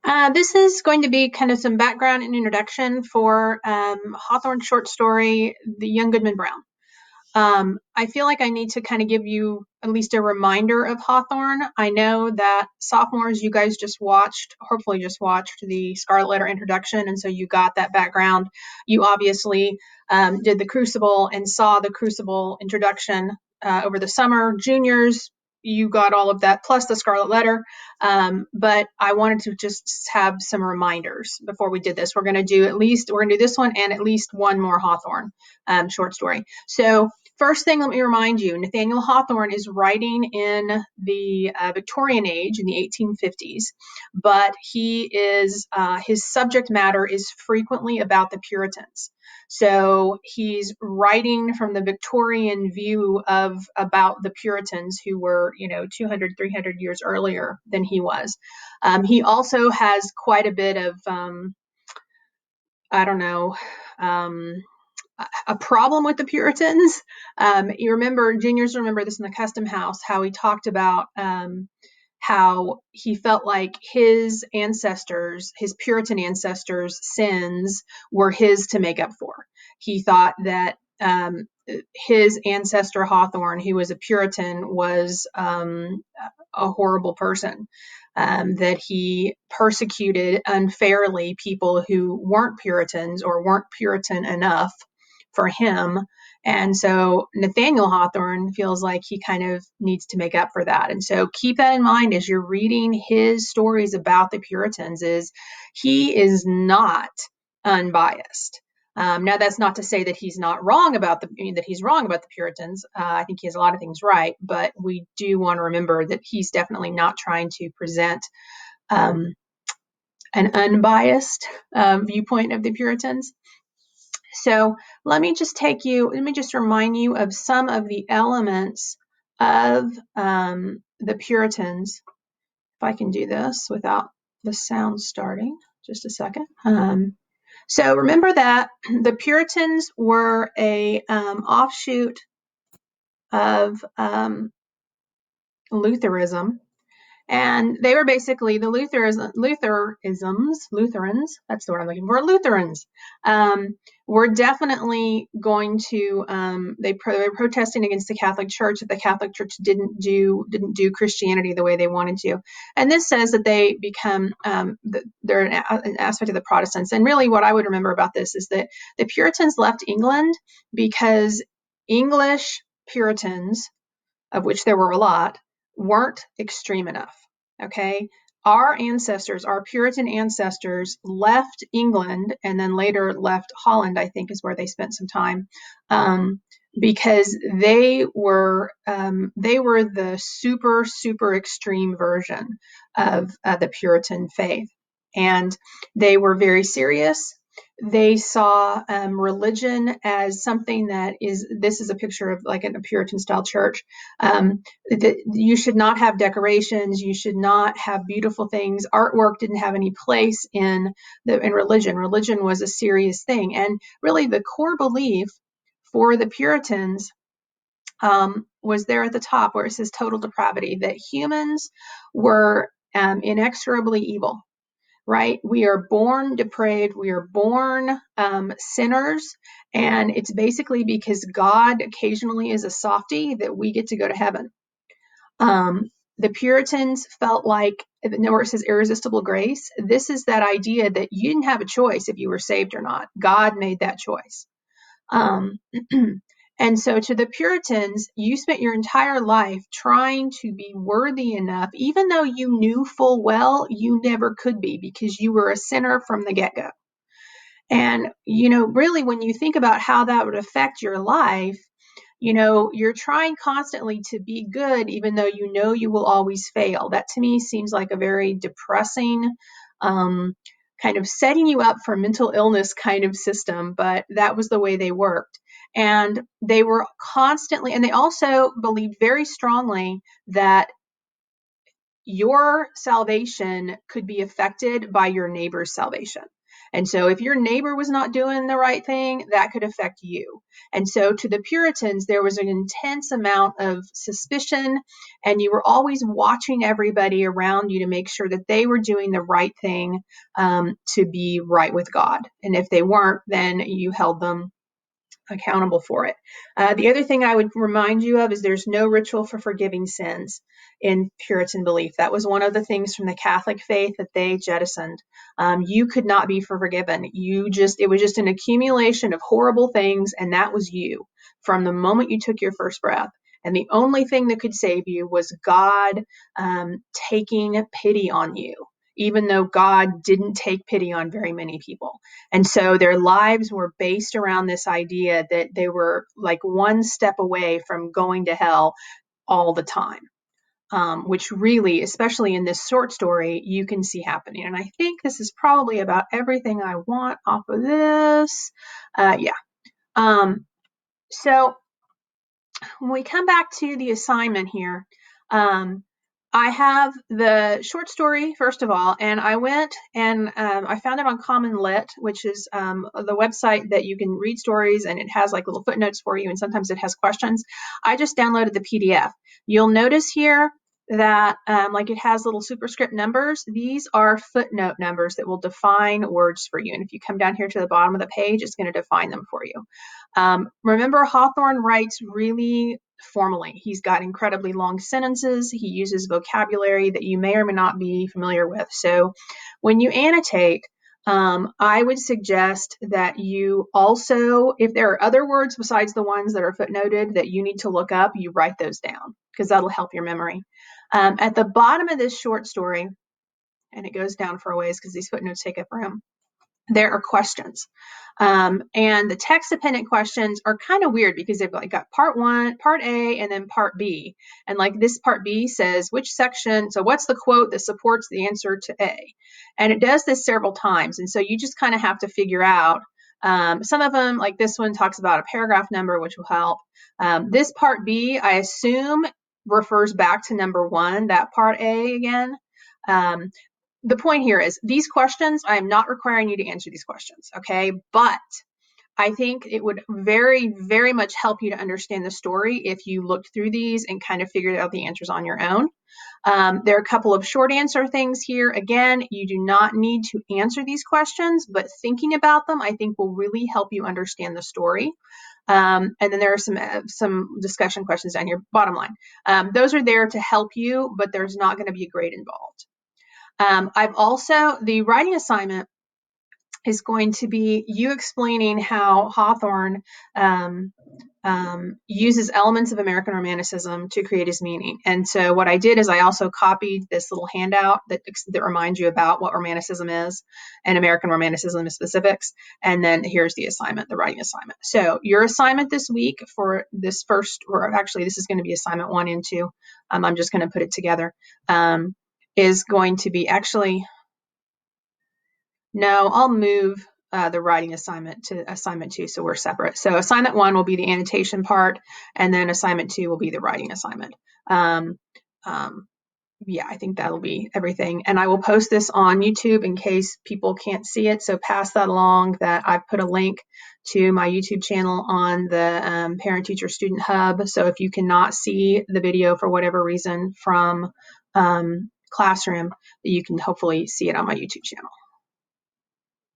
This is going to be kind of some background and introduction for Hawthorne's short story, The Young Goodman Brown. I feel like I need to kind of give you at least a reminder of Hawthorne. I know that sophomores, you guys hopefully just watched the Scarlet Letter introduction, and so you got that background. You obviously did the Crucible and saw the Crucible introduction over the summer. Juniors, you got all of that plus the Scarlet Letter. But I wanted to just have some reminders before we did this. We're going to do this one and at least one more Hawthorne short story. So first thing, let me remind you, Nathaniel Hawthorne is writing in the Victorian age in the 1850s, but his subject matter is frequently about the Puritans. So he's writing from the Victorian view about the Puritans who were, 200, 300 years earlier than he was. He also has quite a bit of, I don't know, a problem with the Puritans. Juniors remember this in the Custom House, how he talked about how he felt like his Puritan ancestors' sins were his to make up for. He thought that his ancestor Hawthorne, who was a Puritan, was a horrible person. That he persecuted unfairly people who weren't Puritans or weren't Puritan enough for him. And so Nathaniel Hawthorne feels like he kind of needs to make up for that. And so keep that in mind as you're reading his stories about the Puritans, is he is not unbiased. Now, that's not to say that he's wrong about the Puritans. I think he has a lot of things right, but we do want to remember that he's definitely not trying to present an unbiased viewpoint of the Puritans. So let me just remind you of some of the elements of the Puritans. If I can do this without the sound starting, just a second. So remember that the Puritans were a offshoot of Lutheranism. And they were basically the Lutherans, that's the word I'm looking for, Lutherans, were definitely going to, they were protesting against the Catholic Church, that the Catholic Church didn't do Christianity the way they wanted to. And this says that they become, they're an aspect of the Protestants. And really what I would remember about this is that the Puritans left England because English Puritans, of which there were a lot, weren't extreme enough. Okay. Our Puritan ancestors left England and then later left Holland, I think is where they spent some time, because they were the super, super extreme version of the Puritan faith. And they were very serious. They saw religion as something this is a picture of like a Puritan style church. You should not have decorations. You should not have beautiful things. Artwork didn't have any place in religion. Religion was a serious thing. And really the core belief for the Puritans was there at the top where it says total depravity, that humans were inexorably evil. Right? We are born depraved. We are born sinners. And it's basically because God occasionally is a softie that we get to go to heaven. The Puritans felt like, where it says irresistible grace, this is that idea that you didn't have a choice if you were saved or not. God made that choice. And so to the Puritans, you spent your entire life trying to be worthy enough, even though you knew full well you never could be because you were a sinner from the get-go. And, really when you think about how that would affect your life, you're trying constantly to be good, even though you will always fail. That to me seems like a very depressing, kind of setting you up for mental illness kind of system, but that was the way they worked. And they were constantly, and they also believed very strongly that your salvation could be affected by your neighbor's salvation. And so if your neighbor was not doing the right thing, that could affect you. And so to the Puritans, there was an intense amount of suspicion, and you were always watching everybody around you to make sure that they were doing the right thing, to be right with God. And if they weren't, then you held them accountable for it. The other thing I would remind you of is there's no ritual for forgiving sins in Puritan belief. That was one of the things from the Catholic faith that they jettisoned. You could not be forgiven. It was just an accumulation of horrible things, and that was you from the moment you took your first breath. And the only thing that could save you was God taking pity on you, even though God didn't take pity on very many people. And so their lives were based around this idea that they were like one step away from going to hell all the time, which really, especially in this short story, you can see happening. And I think this is probably about everything I want off of this. Yeah. So when we come back to the assignment here, I have the short story, first of all, and I went and I found it on Common Lit, which is the website that you can read stories, and it has like little footnotes for you, and sometimes it has questions. I just downloaded the PDF. You'll notice here that like it has little superscript numbers. These are footnote numbers that will define words for you. And if you come down here to the bottom of the page, it's going to define them for you. Remember, Hawthorne writes really formally. He's got incredibly long sentences. He uses vocabulary that you may or may not be familiar with. So when you annotate, I would suggest that you also, if there are other words besides the ones that are footnoted that you need to look up, you write those down because that'll help your memory. At the bottom of this short story, and it goes down for a ways because these footnotes take up room, there are questions. And the text dependent questions are kind of weird because they've like got part one, part A, and then part B. And like this part B says which section, so what's the quote that supports the answer to A? And it does this several times. And so you just kind of have to figure out, some of them, like this one talks about a paragraph number, which will help. This part B, I assume, refers back to number one, that part A again. The point here is these questions, I am not requiring you to answer these questions, okay? But I think it would very, very much help you to understand the story if you looked through these and kind of figured out the answers on your own. There are a couple of short answer things here. Again, you do not need to answer these questions, but thinking about them, I think, will really help you understand the story. And then there are some discussion questions down here. Bottom line, those are there to help you, but there's not going to be a grade involved. The writing assignment is going to be you explaining how Hawthorne uses elements of American Romanticism to create his meaning. And so what I did is I also copied this little handout that reminds you about what Romanticism is and American Romanticism specifics. And then here's the assignment, the writing assignment. So your assignment this week for this first, or actually this is going to be assignment 1 and 2. I'm just going to put it together. Is going to be I'll move the writing assignment to assignment 2 so we're separate. So assignment 1 will be the annotation part, and then assignment 2 will be the writing assignment. Yeah, I think that'll be everything. And I will post this on YouTube in case people can't see it. So pass that along that I've put a link to my YouTube channel on the Parent Teacher Student Hub. So if you cannot see the video for whatever reason from Classroom, you can hopefully see it on my YouTube channel.